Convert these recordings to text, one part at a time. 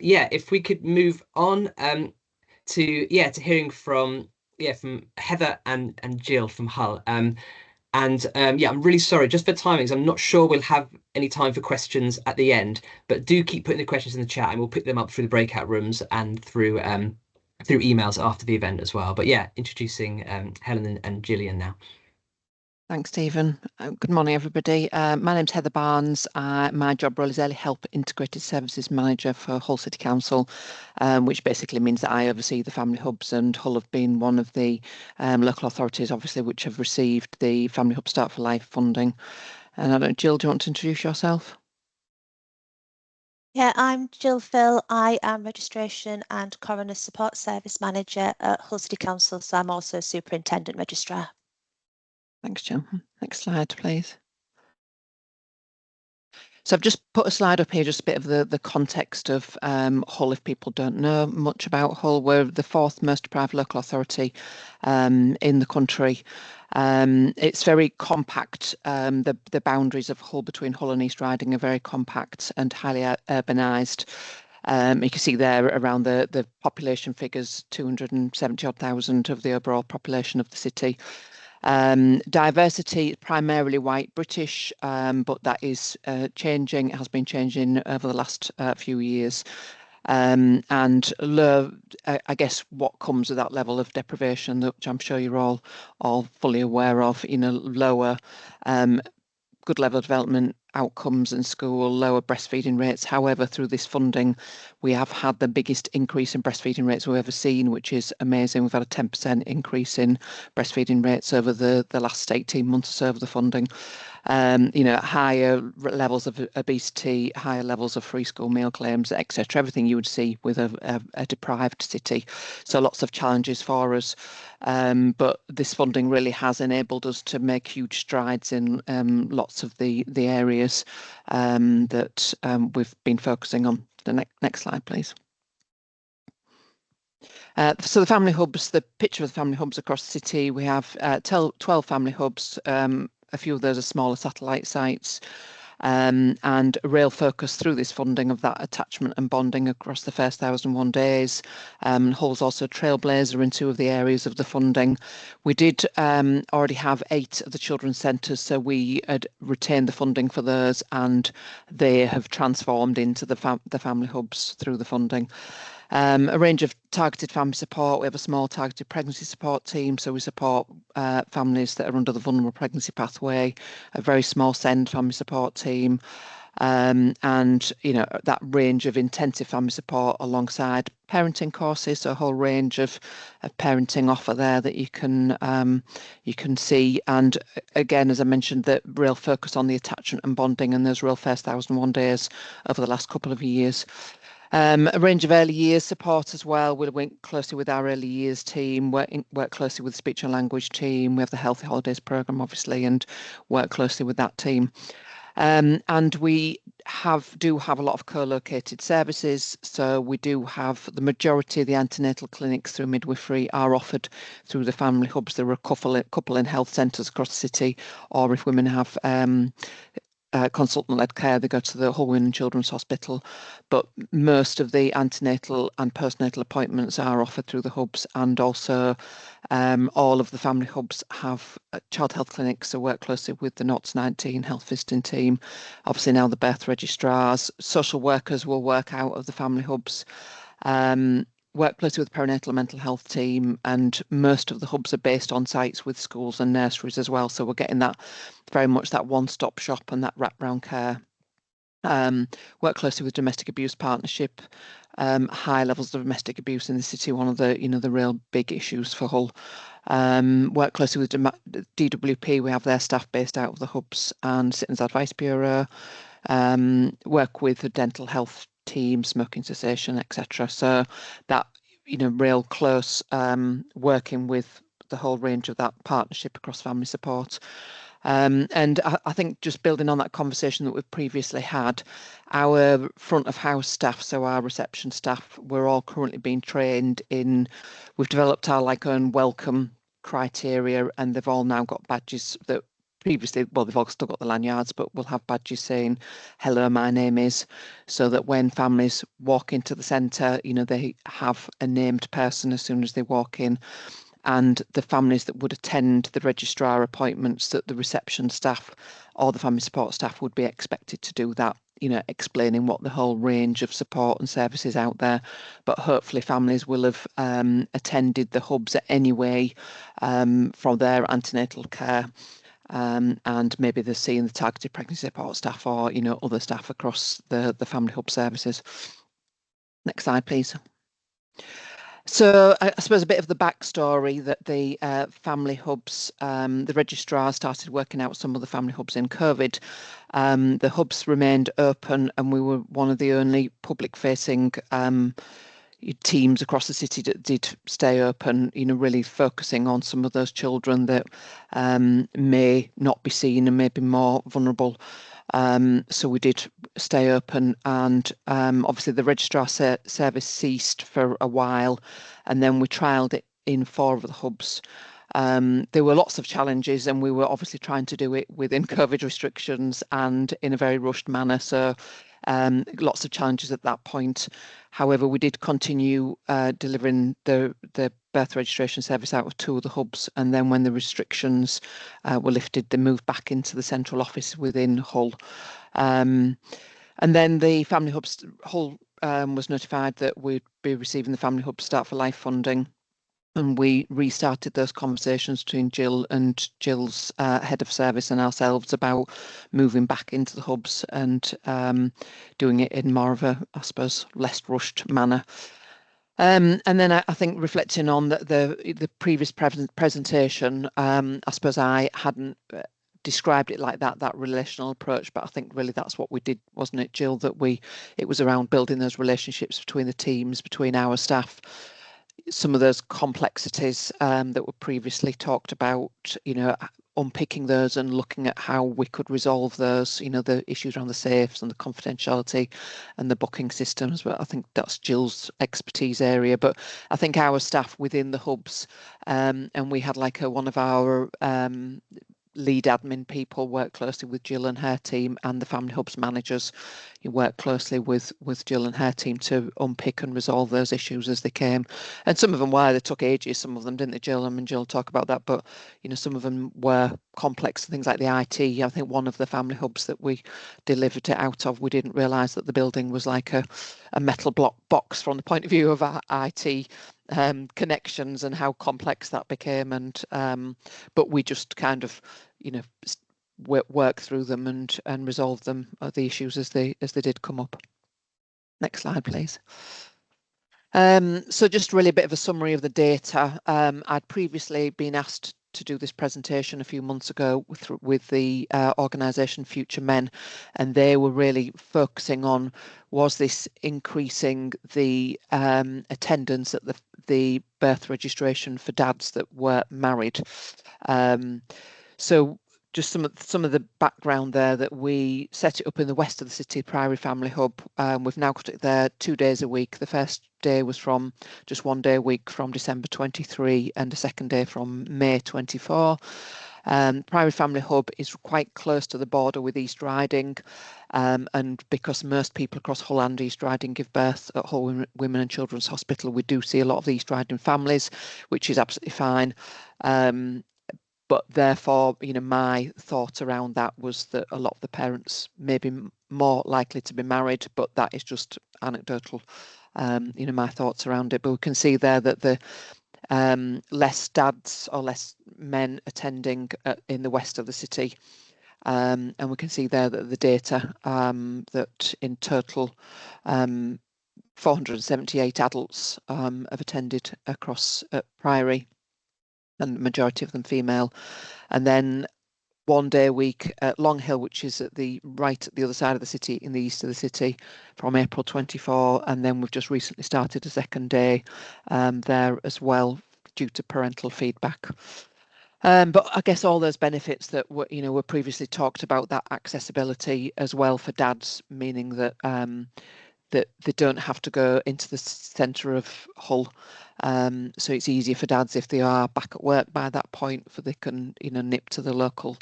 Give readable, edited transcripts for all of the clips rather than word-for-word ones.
yeah, if we could move on to hearing from Heather and Jill from Hull. Yeah, I'm really sorry, just for timings, I'm not sure we'll have any time for questions at the end, but do keep putting the questions in the chat and we'll pick them up through the breakout rooms and through emails after the event as well. But yeah, introducing Helen and Gillian now. Thanks, Stephen. Good morning, everybody. My name's Heather Barnes. My job role is Early Help Integrated Services Manager for Hull City Council, which basically means that I oversee the family hubs, and Hull have been one of the local authorities, obviously, which have received the Family Hub Start for Life funding. And I don't know, Jill, do you want to introduce yourself? Yeah, I'm Jill Phil. I am Registration and Coroner Support Service Manager at Hull City Council, so I'm also Superintendent Registrar. Thanks, Jill. Next slide, please. So I've just put a slide up here, just a bit of the context of Hull, if people don't know much about Hull. We're the fourth most deprived local authority in the country. It's very compact. The boundaries of Hull between Hull and East Riding are very compact and highly urbanised. You can see there around the population figures, 270,000 of the overall population of the city. Diversity, primarily white British, but that is changing. It has been changing over the last few years. And I guess what comes with that level of deprivation, which I'm sure you're all fully aware of, lower good level of development outcomes in school, lower breastfeeding rates. However, through this funding, we have had the biggest increase in breastfeeding rates we've ever seen, which is amazing. We've had a 10% increase in breastfeeding rates over the last 18 months or so of the funding. Higher levels of obesity, higher levels of free school meal claims, etc. Everything you would see with a deprived city. So lots of challenges for us. But this funding really has enabled us to make huge strides in lots of the areas that we've been focusing on. The next slide, please. So the family hubs, the picture of the family hubs across the city, we have 12 family hubs. A few of those are smaller satellite sites. And a real focus through this funding of that attachment and bonding across the first 1,001 days. Hull's also a trailblazer in two of the areas of the funding. We did already have 8 of the children's centres, so we had retained the funding for those, and they have transformed into the family hubs through the funding. A range of targeted family support. We have a small targeted pregnancy support team, so we support families that are under the vulnerable pregnancy pathway. A very small SEND family support team, and that range of intensive family support alongside parenting courses. So a whole range of parenting offer there that you can see. And again, as I mentioned, the real focus on the attachment and bonding and those real first 1,001 days over the last couple of years. A range of early years support as well. We'll work closely with our early years team, work closely with the speech and language team. We have the Healthy Holidays programme, obviously, and work closely with that team. And we do have a lot of co-located services. So we do have the majority of the antenatal clinics through midwifery are offered through the family hubs. There are a couple in health centres across the city, or if women have consultant-led care, they go to the Hull Women and Children's Hospital, but most of the antenatal and postnatal appointments are offered through the hubs, and also all of the family hubs have child health clinics, so work closely with the 0 to 19 health visiting team. Obviously now the birth registrars, social workers will work out of the family hubs. Work closely with the perinatal and mental health team, and most of the hubs are based on sites with schools and nurseries as well. So we're getting that very much that one-stop shop and that wraparound care. Work closely with Domestic Abuse Partnership. High levels of domestic abuse in the city, one of the the real big issues for Hull. Work closely with DWP. We have their staff based out of the hubs, and Citizens Advice Bureau. Work with the dental health team, smoking cessation, etc. So that real close working with the whole range of that partnership across family support. And I think just building on that conversation that we've previously had, our front of house staff, so our reception staff, we're all currently being trained we've developed our own welcome criteria, and they've all now got badges that previously, well, they've all still got the lanyards, but will have badges saying, "Hello, my name is," so that when families walk into the centre, they have a named person as soon as they walk in. And the families that would attend the registrar appointments, that the reception staff or the family support staff would be expected to do that, explaining what the whole range of support and services out there. But hopefully families will have attended the hubs anyway from their antenatal care. And maybe they're seeing the targeted pregnancy support staff or, other staff across the family hub services. Next slide, please. So I suppose a bit of the backstory that the family hubs, the registrar started working out some of the family hubs in COVID. The hubs remained open, and we were one of the only public-facing teams across the city that did stay open, really focusing on some of those children that may not be seen and may be more vulnerable. So we did stay open, and obviously the registrar service ceased for a while, and then we trialled it in 4 of the hubs. There were lots of challenges, and we were obviously trying to do it within COVID restrictions and in a very rushed manner. So lots of challenges at that point. However, we did continue delivering the birth registration service out of 2 of the hubs, and then when the restrictions were lifted, they moved back into the central office within Hull. And then the family hubs, Hull was notified that we'd be receiving the family hub Start for Life funding. And we restarted those conversations between Jill and Jill's head of service and ourselves about moving back into the hubs and doing it in more of a, I suppose, less rushed manner. And then I think reflecting on the previous presentation, I suppose I hadn't described it like that relational approach, but I think really that's what we did, wasn't it, Jill? That it was around building those relationships between the teams, between our staff. Some of those complexities that were previously talked about, unpicking those and looking at how we could resolve those, the issues around the safes and the confidentiality and the booking systems. But I think that's Jill's expertise area. But I think our staff within the hubs, and we had like one of our lead admin people work closely with Jill and her team, and the family hubs managers work closely with Jill and her team to unpick and resolve those issues as they came. And some of them they took ages, some of them didn't they, Jill? I mean, Jill will talk about that, but some of them were complex, things like the IT. I think one of the family hubs that we delivered it out of, we didn't realise that the building was like a metal block box from the point of view of our IT connections and how complex that became. And but we just kind of work through them and resolve them, the issues as they did come up. Next slide, please. So just really a bit of a summary of the data. I'd previously been asked to do this presentation a few months ago with the organisation Future Men, and they were really focusing on, was this increasing the attendance at the birth registration for dads that were married? So just some of the background there, that we set it up in the west of the city, Priory Family Hub. We've now got it there 2 days a week. The first day was from just 1 day a week from December 23, and the second day from May 24. Priory Family Hub is quite close to the border with East Riding, and because most people across Hull and East Riding give birth at Hull Women and Children's Hospital, we do see a lot of the East Riding families, which is absolutely fine. But therefore, my thought around that was that a lot of the parents may be more likely to be married, but that is just anecdotal, my thoughts around it. But we can see there that the less dads or less men attending in the west of the city. And we can see there that the data, that in total 478 adults have attended across Priory, and the majority of them female. And then 1 day a week at Long Hill, which is at the other side of the city, in the east of the city, from April 24. And then we've just recently started a second day there as well, due to parental feedback. But I guess all those benefits that were previously talked about, that accessibility as well for dads, meaning that that they don't have to go into the centre of Hull. So it's easier for dads if they are back at work by that point, for they can, you know, nip to the local,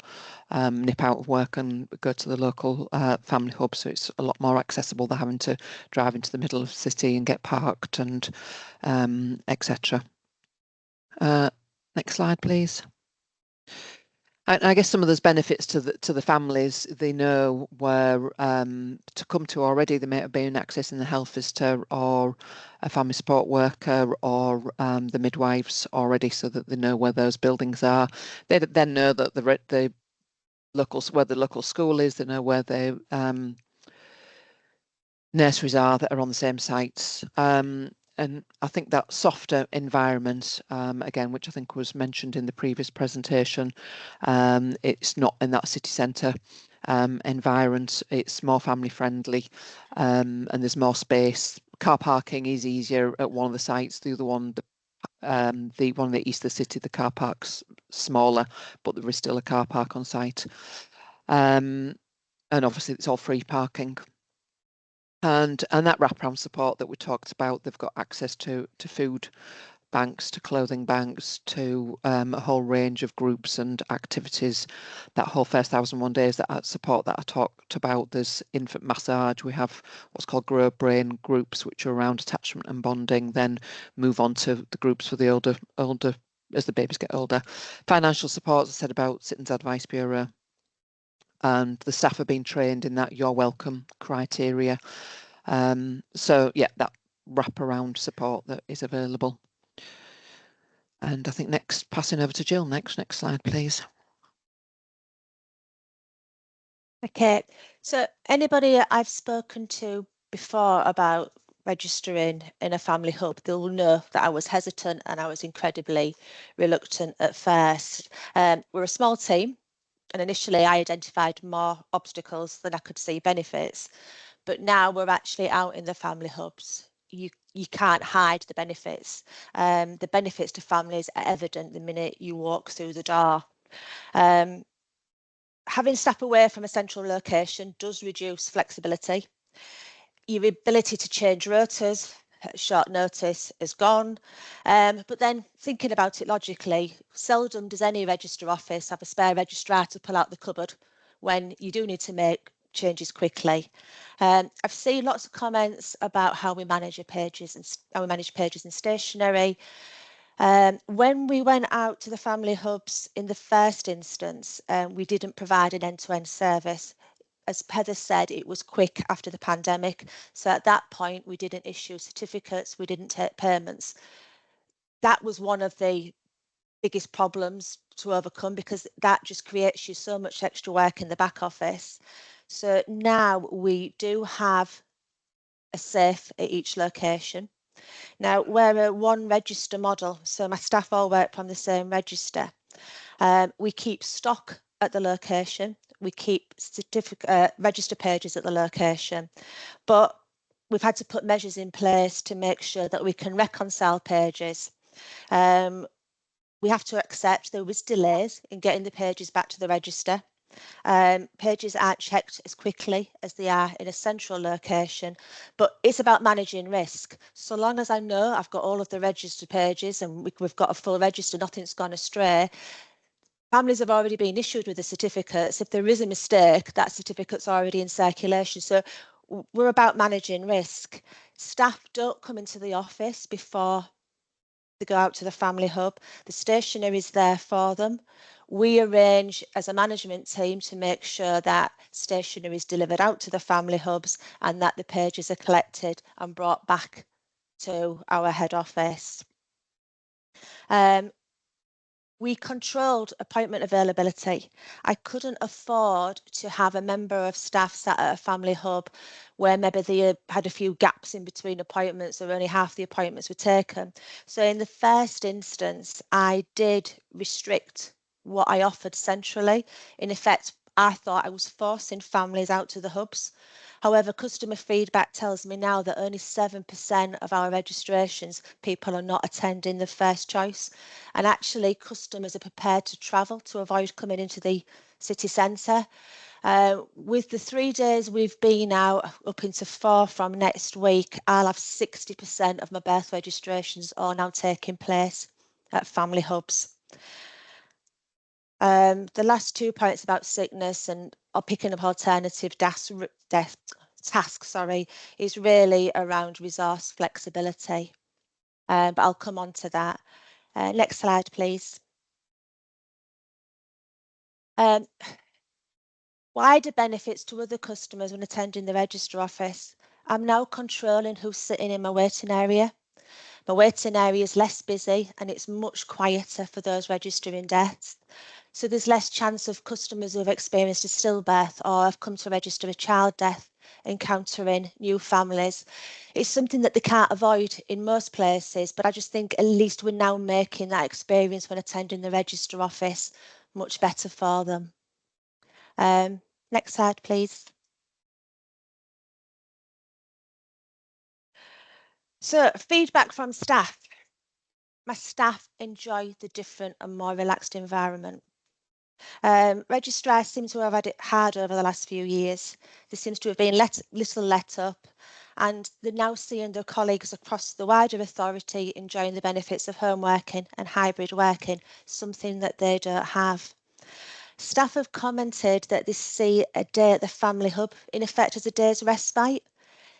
nip out of work and go to the local family hub. So it's a lot more accessible than having to drive into the middle of the city and get parked and etc. Next slide, please. I guess some of those benefits to the families, they know where to come to already. They may have been accessing the health visitor or a family support worker or the midwives already, so that they know where those buildings are. They then know that the local school is. They know where the nurseries are that are on the same sites. And I think that softer environment, again, which I think was mentioned in the previous presentation, it's not in that city centre environment. It's more family friendly, and there's more space. Car parking is easier at one of the sites. The other one, the one in the east of the city, the car park's smaller, but there is still a car park on site. And obviously it's all free parking. And that wraparound support that we talked about, they've got access to food banks, to clothing banks, to a whole range of groups and activities. That whole first 1,001 days that support that I talked about, there's infant massage. We have what's called Grow Brain groups, which are around attachment and bonding. Then move on to the groups for the older as the babies get older. Financial support, as I said, about Citizens Advice Bureau. And the staff are being trained in that you're welcome criteria. So yeah, that wraparound support that is available. And I think next, passing over to Jill. Next slide, please. Okay, so anybody I've spoken to before about registering in a family hub, they'll know that I was hesitant and I was incredibly reluctant at first. We're a small team, and initially I identified more obstacles than I could see benefits. But now we're actually out in the family hubs. You can't hide the benefits. The benefits to families are evident the minute you walk through the door. Having staff away from a central location does reduce flexibility. Your ability to change rotas at short notice is gone. But then thinking about it logically, seldom does any register office have a spare registrar to pull out the cupboard when you do need to make changes quickly. I've seen lots of comments about how we manage pages and stationery. When we went out to the family hubs in the first instance, we didn't provide an end-to-end service. As Heather said, it was quick after the pandemic. So at that point, we didn't issue certificates, we didn't take payments. That was one of the biggest problems to overcome, because that just creates you so much extra work in the back office. So now we do have a safe at each location. Now, we're a one register model, so my staff all work from the same register. We keep stock at the location, we keep register pages at the location, but we've had to put measures in place to make sure that we can reconcile pages. We have to accept there was delays in getting the pages back to the register. Pages aren't checked as quickly as they are in a central location, but it's about managing risk. So long as I know I've got all of the registered pages and we've got a full register, nothing's gone astray. Families have already been issued with the certificates. If there is a mistake, that certificate's already in circulation. So we're about managing risk. Staff don't come into the office before they go out to the family hub. The stationery is there for them. We arrange as a management team to make sure that stationery is delivered out to the family hubs and that the pages are collected and brought back to our head office. We controlled appointment availability. I couldn't afford to have a member of staff sat at a family hub where maybe they had a few gaps in between appointments or only half the appointments were taken. So in the first instance, I did restrict what I offered centrally. In effect, I thought I was forcing families out to the hubs. However, customer feedback tells me now that only 7% of our registrations, people are not attending the first choice. And actually, customers are prepared to travel to avoid coming into the city centre. With the 3 days we've been out, up into 4 from next week, I'll have 60% of my birth registrations are now taking place at family hubs. The last 2 points about sickness and picking up alternative tasks, is really around resource flexibility. But I'll come on to that. Next slide, please. Wider benefits to other customers when attending the Registrar office. I'm now controlling who's sitting in my waiting area. My waiting area is less busy and it's much quieter for those registering deaths. So there's less chance of customers who have experienced a stillbirth or have come to register a child death encountering new families. It's something that they can't avoid in most places, but I just think at least we're now making that experience when attending the Registrar office much better for them. Next slide, please. So feedback from staff. My staff enjoy the different and more relaxed environment. Registrars seem to have had it hard over the last few years. There seems to have been little let up, and they're now seeing their colleagues across the wider authority enjoying the benefits of home working and hybrid working, something that they don't have. Staff have commented that they see a day at the family hub in effect as a day's respite.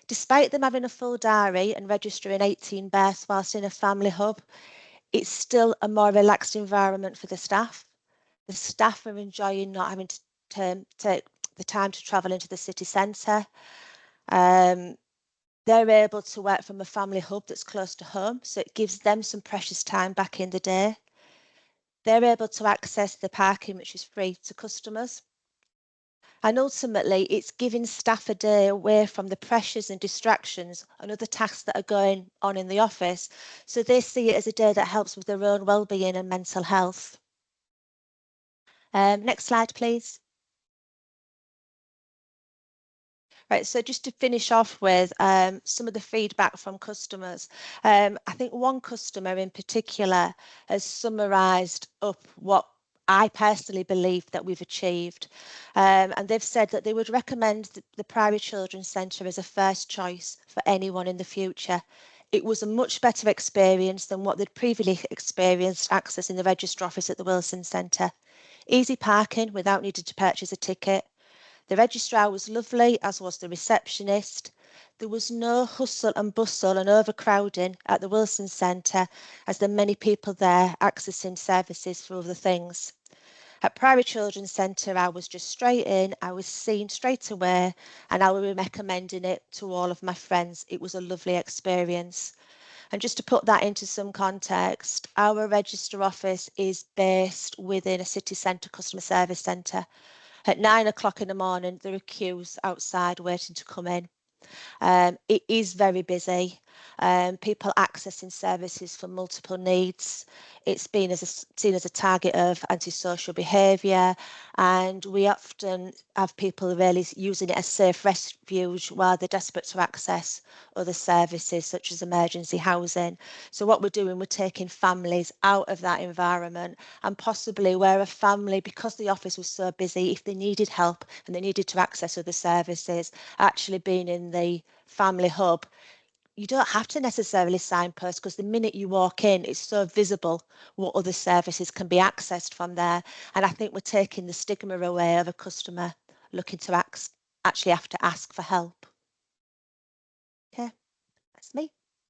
Despite them having a full diary and registering 18 births whilst in a family hub, it's still a more relaxed environment for the staff. The staff are enjoying not having to take the time to travel into the city centre. They're able to work from a family hub that's close to home, so it gives them some precious time back in the day. They're able to access the parking, which is free to customers. And ultimately, it's giving staff a day away from the pressures and distractions and other tasks that are going on in the office. So they see it as a day that helps with their own well-being and mental health. Next slide, please. Right, so just to finish off with some of the feedback from customers, I think one customer in particular has summarised up what I personally believe that we've achieved. And they've said that they would recommend the Priory Children's Centre as a first choice for anyone in the future. It was a much better experience than what they'd previously experienced accessing the Registrar office at the Wilson Centre. Easy parking without needing to purchase a ticket. The registrar was lovely, as was the receptionist. There was no hustle and bustle and overcrowding at the Wilson Centre, as there are many people there accessing services for other things. At Priory Children's Centre, I was just straight in, I was seen straight away, and I will be recommending it to all of my friends. It was a lovely experience. And just to put that into some context, our Registrar office is based within a city centre customer service centre. At 9 o'clock in the morning, there are queues outside waiting to come in. It is very busy. People accessing services for multiple needs. It's been seen as a target of antisocial behaviour, and we often have people really using it as safe refuge while they're desperate to access other services such as emergency housing. So what we're doing, we're taking families out of that environment, and possibly where a family, because the office was so busy, if they needed help and they needed to access other services, actually being in the family hub, you don't have to necessarily signpost, because the minute you walk in, it's so visible what other services can be accessed from there. And I think we're taking the stigma away of a customer looking to actually have to ask for help.